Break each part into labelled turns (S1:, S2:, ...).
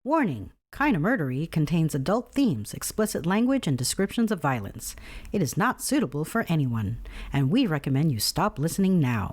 S1: Warning! Kinda Murdery contains adult themes, explicit language, and descriptions of violence. It is not suitable for anyone, and we recommend you stop listening now.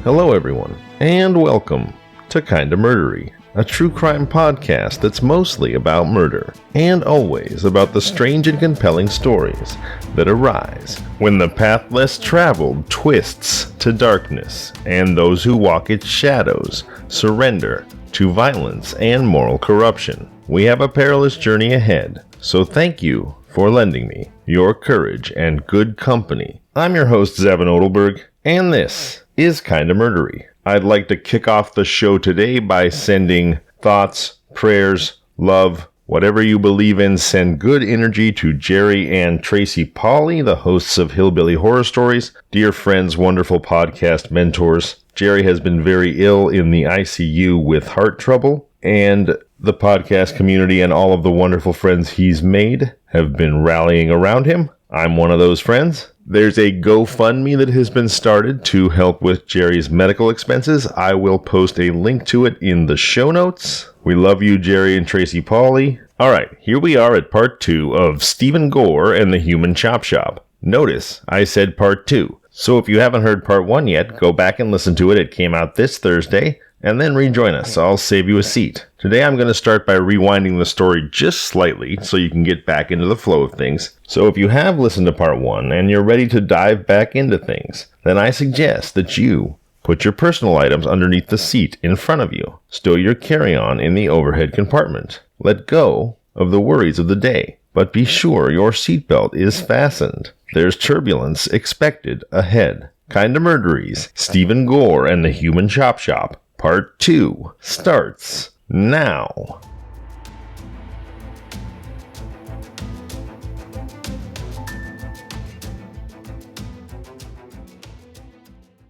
S2: Hello everyone, and welcome to Kinda Murdery, a true crime podcast that's mostly about murder, and always about the strange and compelling stories that arise when the path less traveled twists to darkness, and those who walk its shadows surrender to violence and moral corruption. We have a perilous journey ahead, so thank you for lending me your courage and good company. I'm your host, Zevin Odelberg, and this is Kinda Murdery. I'd like to kick off the show today by sending thoughts, prayers, love, whatever you believe in. Send good energy to Jerry and Tracy Pauley, the hosts of Hillbilly Horror Stories, dear friends, wonderful podcast mentors. Jerry has been very ill in the ICU with heart trouble, and the podcast community and all of the wonderful friends he's made have been rallying around him. I'm one of those friends. There's a GoFundMe that has been started to help with Jerry's medical expenses. I will post a link to it in the show notes. We love you, Jerry and Tracy Pauley. Alright, here we are at part 2 of Stephen Gore and the Human Chop Shop. Notice, I said part 2. So if you haven't heard part 1 yet, go back and listen to it. It came out this Thursday. And then rejoin us. I'll save you a seat. Today I'm going to start by rewinding the story just slightly so you can get back into the flow of things. So if you have listened to part 1 and you're ready to dive back into things, then I suggest that you put your personal items underneath the seat in front of you. Stow your carry-on in the overhead compartment. Let go of the worries of the day, but be sure your seatbelt is fastened. There's turbulence expected ahead. Kinda Murdery's Stephen Gore and the Human Chop Shop. Part 2 starts now.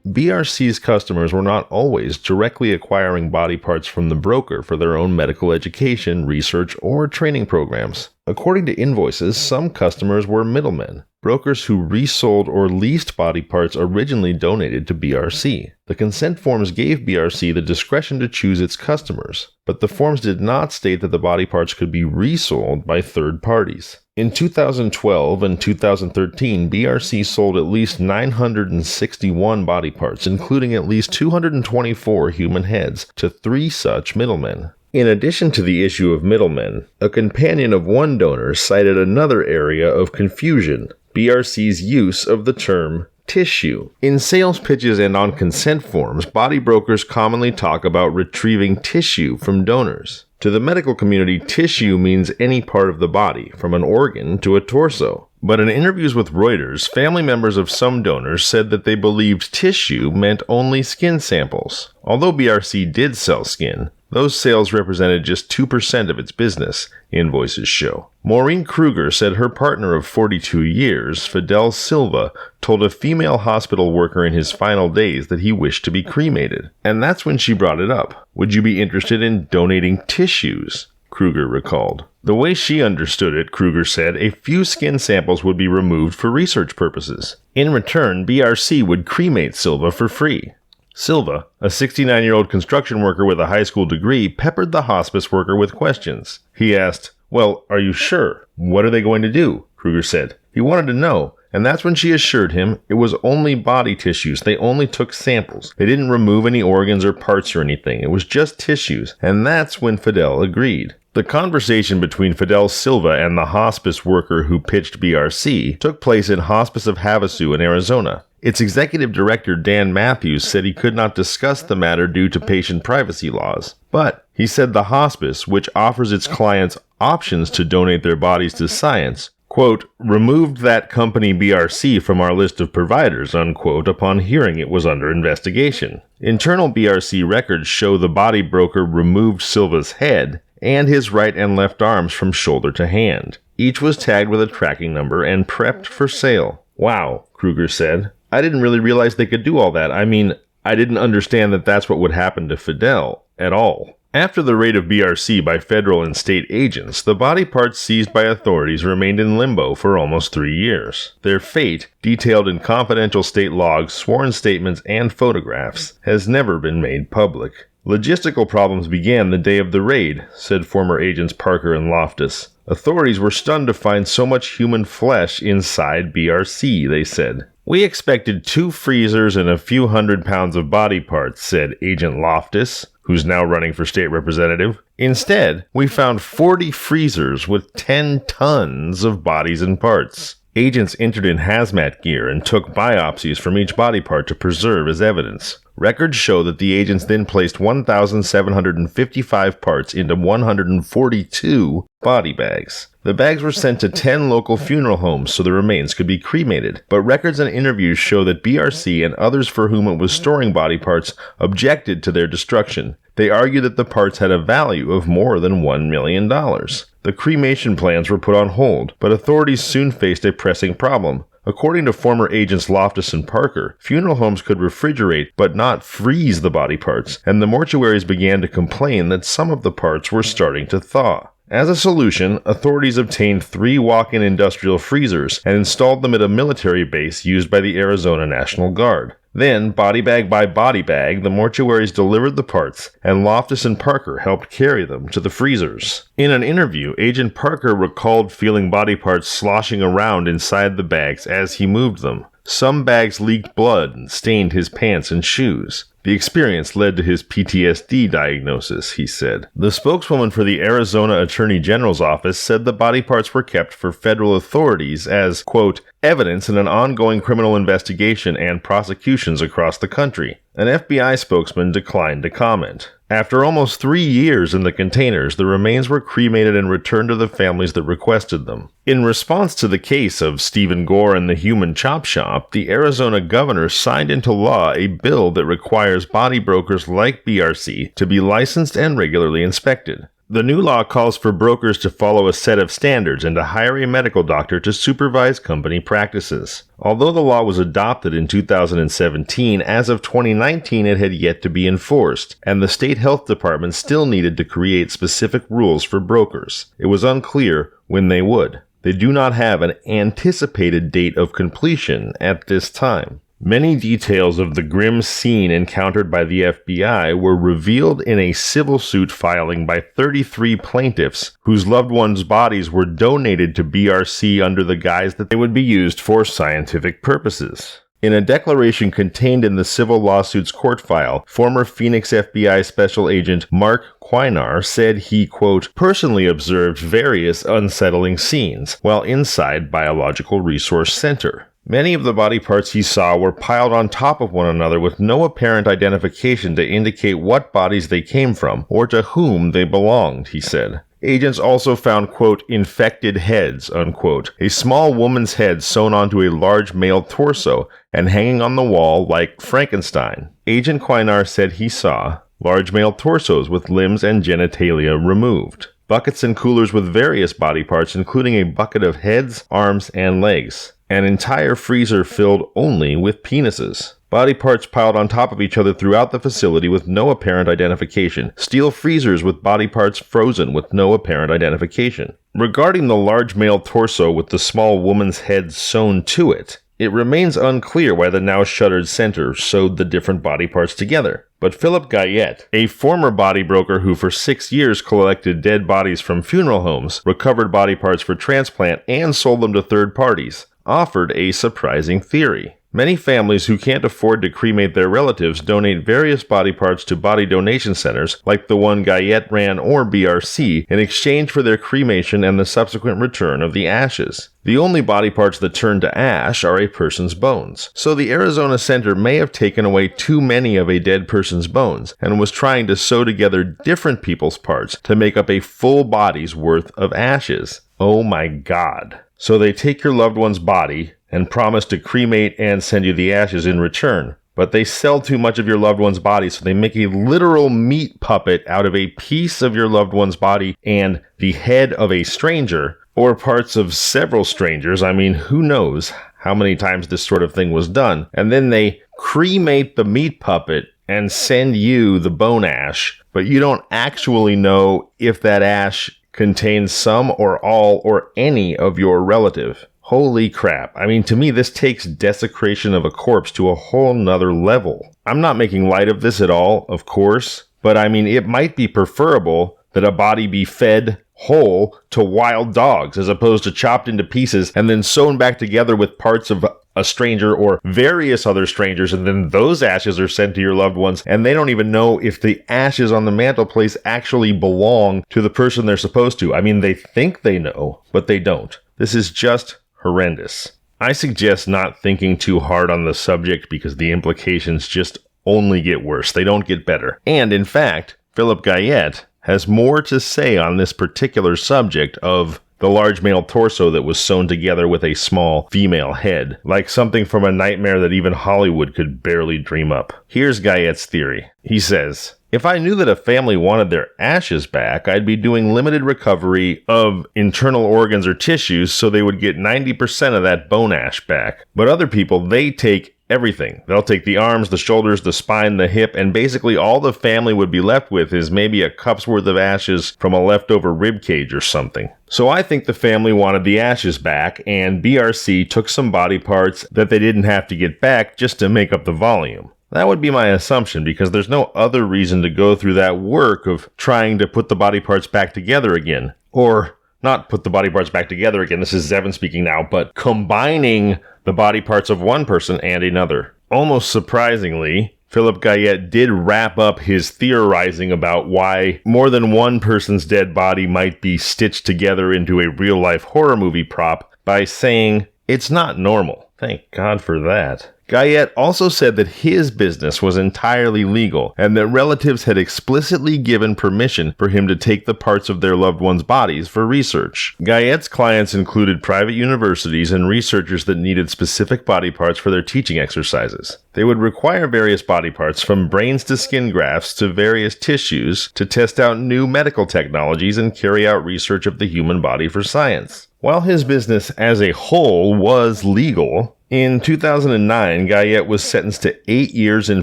S2: BRC's customers were not always directly acquiring body parts from the broker for their own medical education, research, or training programs. According to invoices, some customers were middlemen, brokers who resold or leased body parts originally donated to BRC. The consent forms gave BRC the discretion to choose its customers, but the forms did not state that the body parts could be resold by third parties. In 2012 and 2013, BRC sold at least 961 body parts, including at least 224 human heads, to 3 such middlemen. In addition to the issue of middlemen, a companion of one donor cited another area of confusion: BRC's use of the term tissue. In sales pitches and on consent forms, body brokers commonly talk about retrieving tissue from donors. To the medical community, tissue means any part of the body, from an organ to a torso. But in interviews with Reuters, family members of some donors said that they believed tissue meant only skin samples. Although BRC did sell skin, those sales represented just 2% of its business, invoices show. Maureen Kruger said her partner of 42 years, Fidel Silva, told a female hospital worker in his final days that he wished to be cremated. And that's when she brought it up. Would you be interested in donating tissues? Kruger recalled. The way she understood it, Kruger said, a few skin samples would be removed for research purposes. In return, BRC would cremate Silva for free. Silva, a 69-year-old construction worker with a high school degree, peppered the hospice worker with questions. He asked, "Well, are you sure? What are they going to do?" Kruger said. He wanted to know, and that's when she assured him it was only body tissues. They only took samples. They didn't remove any organs or parts or anything. It was just tissues, and that's when Fidel agreed. The conversation between Fidel Silva and the hospice worker who pitched BRC took place in Hospice of Havasu in Arizona. Its executive director, Dan Matthews, said he could not discuss the matter due to patient privacy laws. But he said the hospice, which offers its clients options to donate their bodies to science, quote, removed that company BRC from our list of providers, unquote, upon hearing it was under investigation. Internal BRC records show the body broker removed Silva's head and his right and left arms from shoulder to hand. Each was tagged with a tracking number and prepped for sale. Wow, Kruger said. I didn't really realize they could do all that. I mean, I didn't understand that that's what would happen to Fidel at all. After the raid of BRC by federal and state agents, the body parts seized by authorities remained in limbo for almost 3 years. Their fate, detailed in confidential state logs, sworn statements, and photographs, has never been made public. Logistical problems began the day of the raid, said former agents Parker and Loftus. Authorities were stunned to find so much human flesh inside BRC, they said. We expected 2 freezers and a few hundred pounds of body parts, said Agent Loftus, who's now running for state representative. Instead, we found 40 freezers with 10 tons of bodies and parts. Agents entered in hazmat gear and took biopsies from each body part to preserve as evidence. Records show that the agents then placed 1,755 parts into 142 body bags. The bags were sent to 10 local funeral homes so the remains could be cremated, but records and interviews show that BRC and others for whom it was storing body parts objected to their destruction. They argued that the parts had a value of more than $1 million. The cremation plans were put on hold, but authorities soon faced a pressing problem. According to former agents Loftus and Parker, funeral homes could refrigerate but not freeze the body parts, and the mortuaries began to complain that some of the parts were starting to thaw. As a solution, authorities obtained 3 walk-in industrial freezers and installed them at a military base used by the Arizona National Guard. Then, body bag by body bag, the mortuaries delivered the parts, and Loftus and Parker helped carry them to the freezers. In an interview, Agent Parker recalled feeling body parts sloshing around inside the bags as he moved them. Some bags leaked blood and stained his pants and shoes. The experience led to his PTSD diagnosis, he said. The spokeswoman for the Arizona Attorney General's office said the body parts were kept for federal authorities as, quote, evidence in an ongoing criminal investigation and prosecutions across the country. An FBI spokesman declined to comment. After almost 3 years in the containers, the remains were cremated and returned to the families that requested them. In response to the case of Stephen Gore and the Human Chop Shop, the Arizona governor signed into law a bill that requires body brokers like BRC to be licensed and regularly inspected. The new law calls for brokers to follow a set of standards and to hire a medical doctor to supervise company practices. Although the law was adopted in 2017, as of 2019 it had yet to be enforced, and the state health department still needed to create specific rules for brokers. It was unclear when they would. They do not have an anticipated date of completion at this time. Many details of the grim scene encountered by the FBI were revealed in a civil suit filing by 33 plaintiffs whose loved ones' bodies were donated to BRC under the guise that they would be used for scientific purposes. In a declaration contained in the civil lawsuit's court file, former Phoenix FBI Special Agent Mark Quinar said he, quote, personally observed various unsettling scenes while inside Biological Resource Center. Many of the body parts he saw were piled on top of one another with no apparent identification to indicate what bodies they came from or to whom they belonged, he said. Agents also found, quote, infected heads, unquote, a small woman's head sewn onto a large male torso and hanging on the wall like Frankenstein. Agent Quinar said he saw large male torsos with limbs and genitalia removed, buckets and coolers with various body parts, including a bucket of heads, arms, and legs. An entire freezer filled only with penises. Body parts piled on top of each other throughout the facility with no apparent identification. Steel freezers with body parts frozen with no apparent identification. Regarding the large male torso with the small woman's head sewn to it, it remains unclear why the now shuttered center sewed the different body parts together. But Philip Guyette, a former body broker who for 6 years collected dead bodies from funeral homes, recovered body parts for transplant, and sold them to third parties, offered a surprising theory. Many families who can't afford to cremate their relatives donate various body parts to body donation centers like the one Guyette ran or BRC in exchange for their cremation and the subsequent return of the ashes. The only body parts that turn to ash are a person's bones. So the Arizona Center may have taken away too many of a dead person's bones and was trying to sew together different people's parts to make up a full body's worth of ashes. Oh my God. So they take your loved one's body and promise to cremate and send you the ashes in return. But they sell too much of your loved one's body, so they make a literal meat puppet out of a piece of your loved one's body and the head of a stranger, or parts of several strangers. I mean, who knows how many times this sort of thing was done. And then they cremate the meat puppet and send you the bone ash, but you don't actually know if that ash contains some or all or any of your relative. Holy crap. I mean, to me, this takes desecration of a corpse to a whole nother level. I'm not making light of this at all, of course, but I mean, it might be preferable that a body be fed whole to wild dogs as opposed to chopped into pieces and then sewn back together with parts of a stranger or various other strangers, and then those ashes are sent to your loved ones and they don't even know if the ashes on the mantelpiece actually belong to the person they're supposed to. I mean, they think they know, but they don't. This is just horrendous. I suggest not thinking too hard on the subject because the implications just only get worse. They don't get better. And in fact, Philip Guyette has more to say on this particular subject of the large male torso that was sewn together with a small female head, like something from a nightmare that even Hollywood could barely dream up. Here's Guyette's theory. He says, if I knew that a family wanted their ashes back, I'd be doing limited recovery of internal organs or tissues so they would get 90% of that bone ash back. But other people, they take everything. They'll take the arms, the shoulders, the spine, the hip, and basically all the family would be left with is maybe a cup's worth of ashes from a leftover rib cage or something. So I think the family wanted the ashes back, and BRC took some body parts that they didn't have to get back just to make up the volume. That would be my assumption, because there's no other reason to go through that work of trying to put the body parts back together again. Or not put the body parts back together again, this is Zevin speaking now, but combining the body parts of one person and another. Almost surprisingly, Philip Guyette did wrap up his theorizing about why more than one person's dead body might be stitched together into a real-life horror movie prop by saying, it's not normal. Thank God for that. Guyette also said that his business was entirely legal and that relatives had explicitly given permission for him to take the parts of their loved ones' bodies for research. Guyette's clients included private universities and researchers that needed specific body parts for their teaching exercises. They would require various body parts, from brains to skin grafts to various tissues, to test out new medical technologies and carry out research of the human body for science. While his business as a whole was legal, in 2009, Guyette was sentenced to 8 years in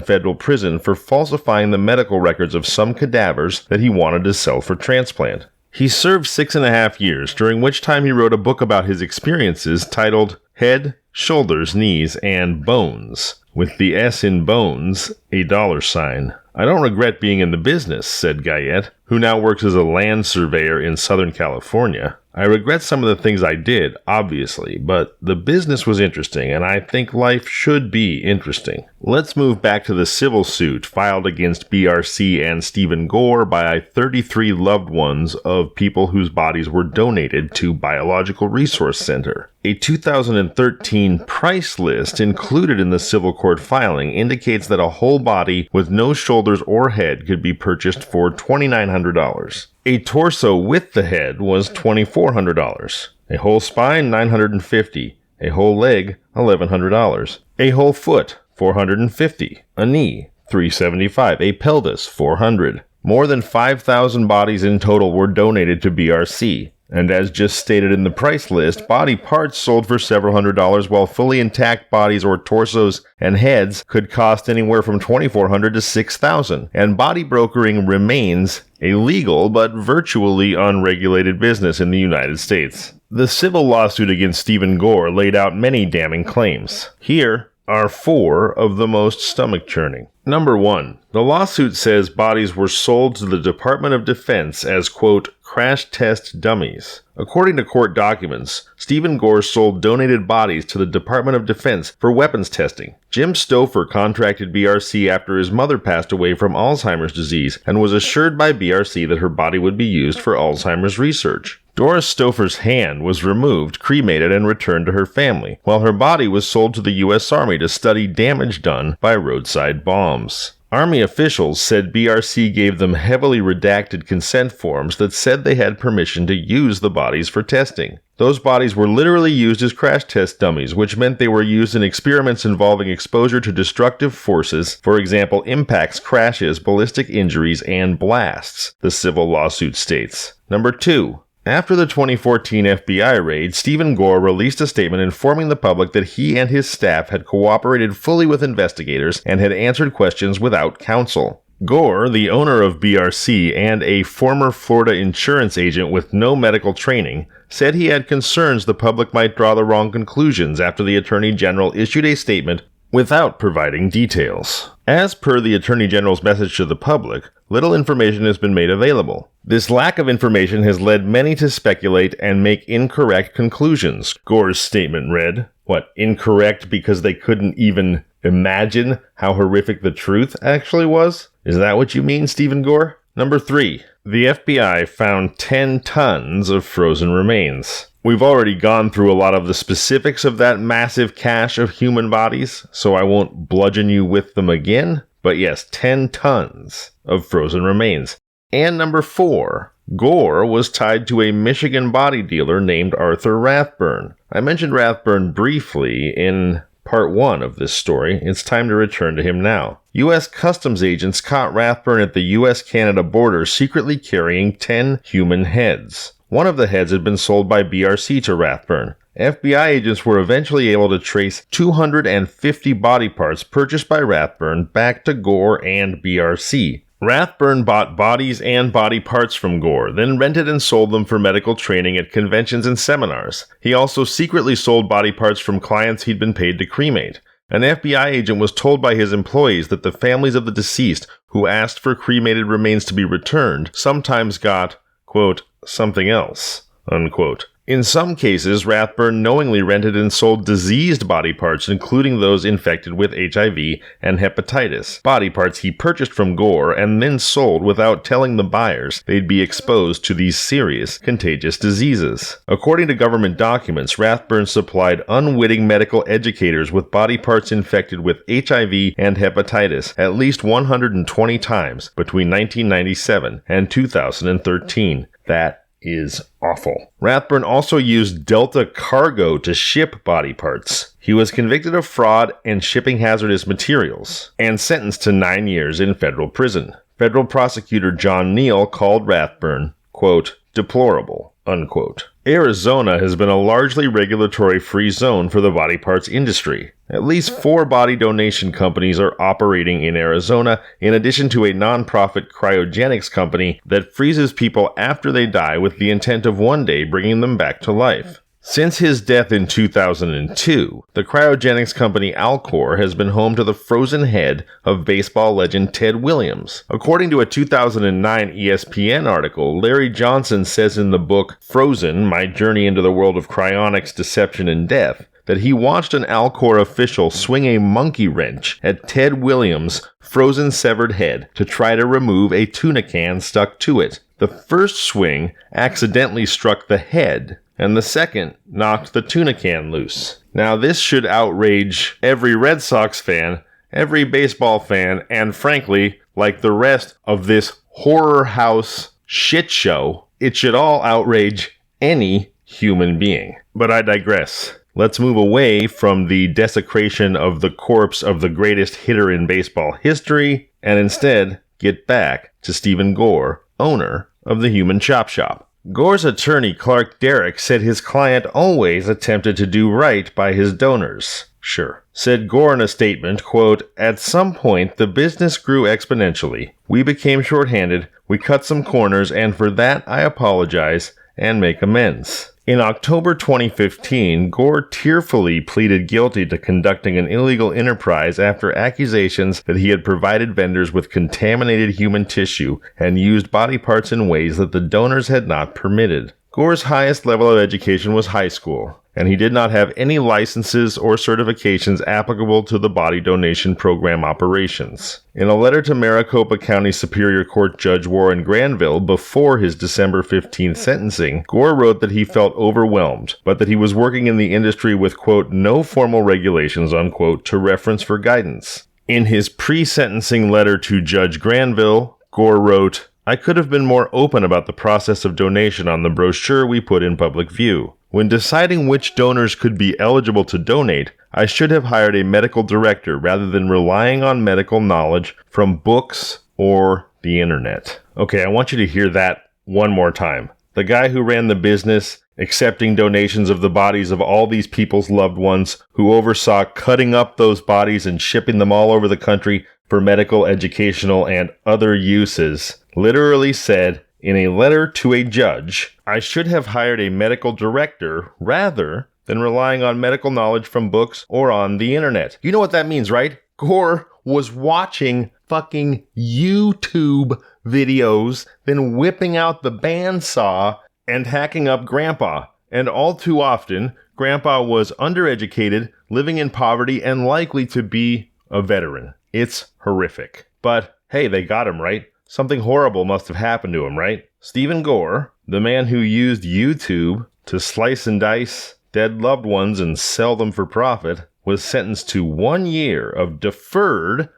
S2: federal prison for falsifying the medical records of some cadavers that he wanted to sell for transplant. He served 6.5 years, during which time he wrote a book about his experiences titled Head, Shoulders, Knees, and Bones, with the S in bones a $sign. I don't regret being in the business, said Guyette, who now works as a land surveyor in Southern California. I regret some of the things I did, obviously, but the business was interesting, and I think life should be interesting. Let's move back to the civil suit filed against BRC and Stephen Gore by 33 loved ones of people whose bodies were donated to Biological Resource Center. A 2013 price list included in the civil court filing indicates that a whole body with no shoulders or head could be purchased for $2,900. A torso with the head was $2,400. A whole spine, $950. A whole leg, $1,100. A whole foot, $450. A knee, $375. A pelvis, $400. More than 5,000 bodies in total were donated to BRC. And as just stated in the price list, body parts sold for several $100s, while fully intact bodies or torsos and heads could cost anywhere from $2,400 to $6,000. And body brokering remains a legal but virtually unregulated business in the United States. The civil lawsuit against Stephen Gore laid out many damning claims. Here are 4 of the most stomach-churning. Number 1. The lawsuit says bodies were sold to the Department of Defense as, quote, crash test dummies. According to court documents, Stephen Gore sold donated bodies to the Department of Defense for weapons testing. Jim Stouffer contracted BRC after his mother passed away from Alzheimer's disease and was assured by BRC that her body would be used for Alzheimer's research. Doris Stouffer's hand was removed, cremated, and returned to her family, while her body was sold to the U.S. Army to study damage done by roadside bombs. Army officials said BRC gave them heavily redacted consent forms that said they had permission to use the bodies for testing. Those bodies were literally used as crash test dummies, which meant they were used in experiments involving exposure to destructive forces, for example, impacts, crashes, ballistic injuries, and blasts, the civil lawsuit states. Number 2. After the 2014 FBI raid, Stephen Gore released a statement informing the public that he and his staff had cooperated fully with investigators and had answered questions without counsel. Gore, the owner of BRC and a former Florida insurance agent with no medical training, said he had concerns the public might draw the wrong conclusions after the Attorney General issued a statement without providing details. As per the Attorney General's message to the public, little information has been made available. This lack of information has led many to speculate and make incorrect conclusions, Gore's statement read. What, incorrect because they couldn't even imagine how horrific the truth actually was? Is that what you mean, Stephen Gore? Number 3. The FBI found 10 tons of frozen remains. We've already gone through a lot of the specifics of that massive cache of human bodies, so I won't bludgeon you with them again. But yes, 10 tons of frozen remains. And number 4, Gore was tied to a Michigan body dealer named Arthur Rathburn. I mentioned Rathburn briefly in part 1 of this story. It's time to return to him now. U.S. Customs agents caught Rathburn at the U.S.-Canada border secretly carrying 10 human heads. One of the heads had been sold by BRC to Rathburn. FBI agents were eventually able to trace 250 body parts purchased by Rathburn back to Gore and BRC. Rathburn bought bodies and body parts from Gore, then rented and sold them for medical training at conventions and seminars. He also secretly sold body parts from clients he'd been paid to cremate. An FBI agent was told by his employees that the families of the deceased who asked for cremated remains to be returned sometimes got, quote, something else, unquote. In some cases, Rathburn knowingly rented and sold diseased body parts, including those infected with HIV and hepatitis. Body parts he purchased from Gore and then sold without telling the buyers they'd be exposed to these serious, contagious diseases. According to government documents, Rathburn supplied unwitting medical educators with body parts infected with HIV and hepatitis at least 120 times between 1997 and 2013. That is awful. Rathburn also used Delta Cargo to ship body parts. He was convicted of fraud and shipping hazardous materials, and sentenced to 9 years in federal prison. Federal prosecutor John Neal called Rathburn, quote, deplorable, unquote. Arizona has been a largely regulatory-free zone for the body parts industry. At least 4 body donation companies are operating in Arizona, in addition to a non-profit cryogenics company that freezes people after they die with the intent of one day bringing them back to life. Since his death in 2002, the cryogenics company Alcor has been home to the frozen head of baseball legend Ted Williams. According to a 2009 ESPN article, Larry Johnson says in the book Frozen, My Journey into the World of Cryonics, Deception, and Death, that he watched an Alcor official swing a monkey wrench at Ted Williams' frozen severed head to try to remove a tuna can stuck to it. The first swing accidentally struck the head, and the second knocked the tuna can loose. Now this should outrage every Red Sox fan, every baseball fan, and frankly, like the rest of this horror house shit show, it should all outrage any human being. But I digress. Let's move away from the desecration of the corpse of the greatest hitter in baseball history, and instead get back to Stephen Gore, owner of the Human Chop Shop. Gore's attorney, Clark Derrick, said his client always attempted to do right by his donors. Sure. Said Gore in a statement, quote, at some point, the business grew exponentially. We became shorthanded, we cut some corners, and for that I apologize and make amends. In October 2015, Gore tearfully pleaded guilty to conducting an illegal enterprise after accusations that he had provided vendors with contaminated human tissue and used body parts in ways that the donors had not permitted. Gore's highest level of education was high school, and he did not have any licenses or certifications applicable to the body donation program operations. In a letter to Maricopa County Superior Court Judge Warren Granville before his December 15th sentencing, Gore wrote that he felt overwhelmed, but that he was working in the industry with, quote, no formal regulations, unquote, to reference for guidance. In his pre-sentencing letter to Judge Granville, Gore wrote, I could have been more open about the process of donation on the brochure we put in public view. When deciding which donors could be eligible to donate, I should have hired a medical director rather than relying on medical knowledge from books or the internet. Okay, I want you to hear that one more time. The guy who ran the business, accepting donations of the bodies of all these people's loved ones, who oversaw cutting up those bodies and shipping them all over the country for medical, educational, and other uses, literally said in a letter to a judge, "I should have hired a medical director rather than relying on medical knowledge from books or on the internet." You know what that means, right? Gore was watching fucking YouTube videos, then whipping out the bandsaw and hacking up Grandpa. And all too often, Grandpa was undereducated, living in poverty, and likely to be a veteran. It's horrific. But hey, they got him, right? Something horrible must have happened to him, right? Stephen Gore, the man who used YouTube to slice and dice dead loved ones and sell them for profit, was sentenced to 1 year of deferred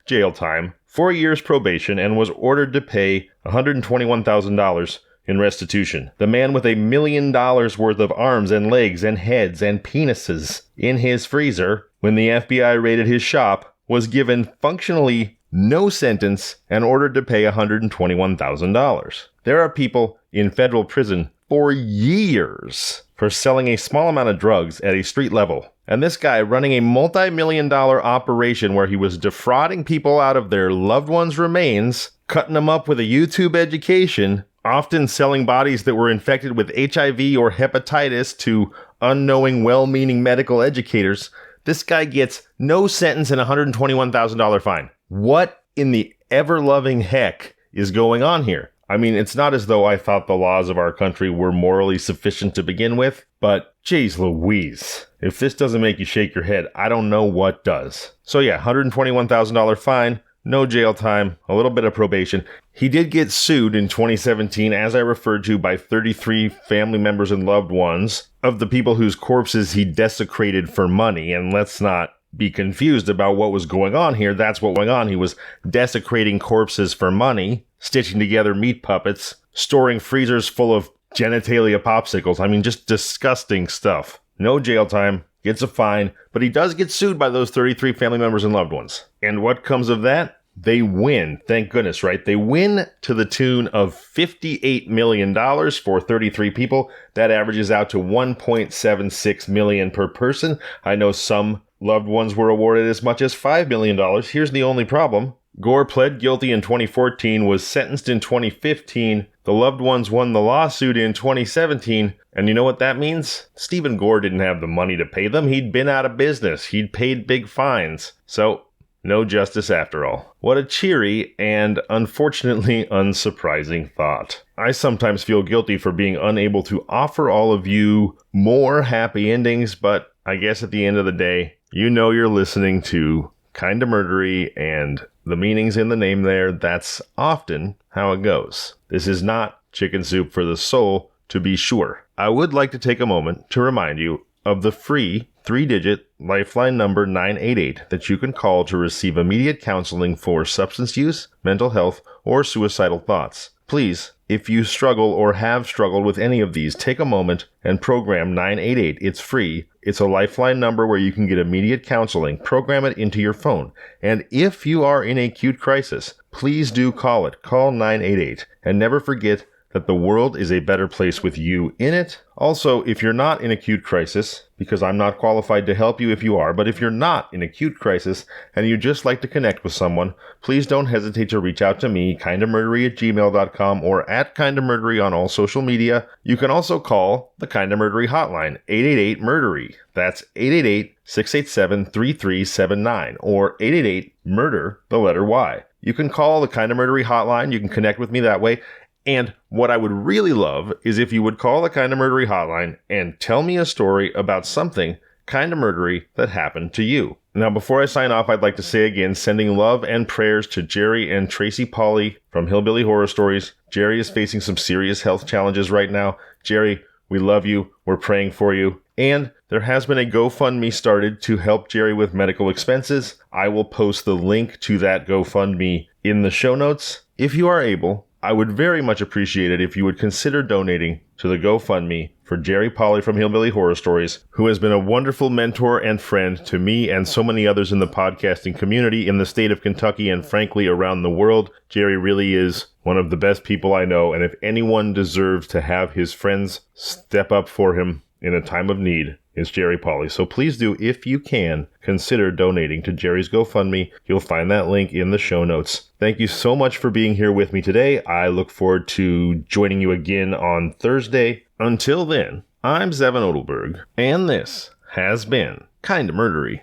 S2: jail time, 4 years probation, and was ordered to pay $121,000 in restitution. The man with $1 million worth of arms and legs and heads and penises in his freezer when the FBI raided his shop was given functionally no sentence and ordered to pay $121,000. There are people in federal prison for years for selling a small amount of drugs at a street level. And this guy running a multi-million-dollar operation where he was defrauding people out of their loved ones' remains, cutting them up with a YouTube education, often selling bodies that were infected with HIV or hepatitis to unknowing, well-meaning medical educators. This guy gets no sentence and a $121,000 fine. What in the ever-loving heck is going on here? I mean, it's not as though I thought the laws of our country were morally sufficient to begin with, but geez Louise, if this doesn't make you shake your head, I don't know what does. So yeah, $121,000 fine, no jail time, a little bit of probation. He did get sued in 2017, as I referred to, by 33 family members and loved ones of the people whose corpses he desecrated for money, and let's not be confused about what was going on here. That's what was going on. He was desecrating corpses for money, stitching together meat puppets, storing freezers full of genitalia popsicles. I mean, just disgusting stuff. No jail time, gets a fine, but he does get sued by those 33 family members and loved ones. And what comes of that? They win. Thank goodness, right? They win to the tune of $58 million for 33 people. That averages out to $1.76 million per person. I know some loved ones were awarded as much as $5 million. Here's the only problem. Gore pled guilty in 2014, was sentenced in 2015. The loved ones won the lawsuit in 2017. And you know what that means? Stephen Gore didn't have the money to pay them. He'd been out of business. He'd paid big fines. So, no justice after all. What a cheery and unfortunately unsurprising thought. I sometimes feel guilty for being unable to offer all of you more happy endings, but I guess at the end of the day, you know you're listening to Kinda Murdery, and the meaning's in the name there. That's often how it goes. This is not chicken soup for the soul, to be sure. I would like to take a moment to remind you of the free 3-digit lifeline number 988 that you can call to receive immediate counseling for substance use, mental health, or suicidal thoughts. Please, if you struggle or have struggled with any of these, take a moment and program 988. It's free. It's a lifeline number where you can get immediate counseling. Program it into your phone. And if you are in a acute crisis, please do call it. Call 988. And never forget that the world is a better place with you in it. Also, if you're not in acute crisis, because I'm not qualified to help you if you are, but if you're not in acute crisis and you just like to connect with someone, please don't hesitate to reach out to me, kindamurdery@gmail.com, or @kindamurdery on all social media. You can also call the Kinda Murdery hotline, 888-MURDERY. That's 888-687-3379, or 888-MURDER, the letter Y. You can call the Kinda Murdery hotline. You can connect with me that way. And what I would really love is if you would call the Kinda Murdery hotline and tell me a story about something kinda murdery that happened to you. Now, before I sign off, I'd like to say again, sending love and prayers to Jerry and Tracy Pauley from Hillbilly Horror Stories. Jerry is facing some serious health challenges right now. Jerry, we love you. We're praying for you. And there has been a GoFundMe started to help Jerry with medical expenses. I will post the link to that GoFundMe in the show notes. If you are able, I would very much appreciate it if you would consider donating to the GoFundMe for Jerry Polly from Hillbilly Horror Stories, who has been a wonderful mentor and friend to me and so many others in the podcasting community in the state of Kentucky and frankly around the world. Jerry really is one of the best people I know, and if anyone deserves to have his friends step up for him in a time of need, it's Jerry Polly. So please do, if you can, consider donating to Jerry's GoFundMe. You'll find that link in the show notes. Thank you so much for being here with me today. I look forward to joining you again on Thursday. Until then, I'm Zevin Odelberg, and this has been Kinda Murdery.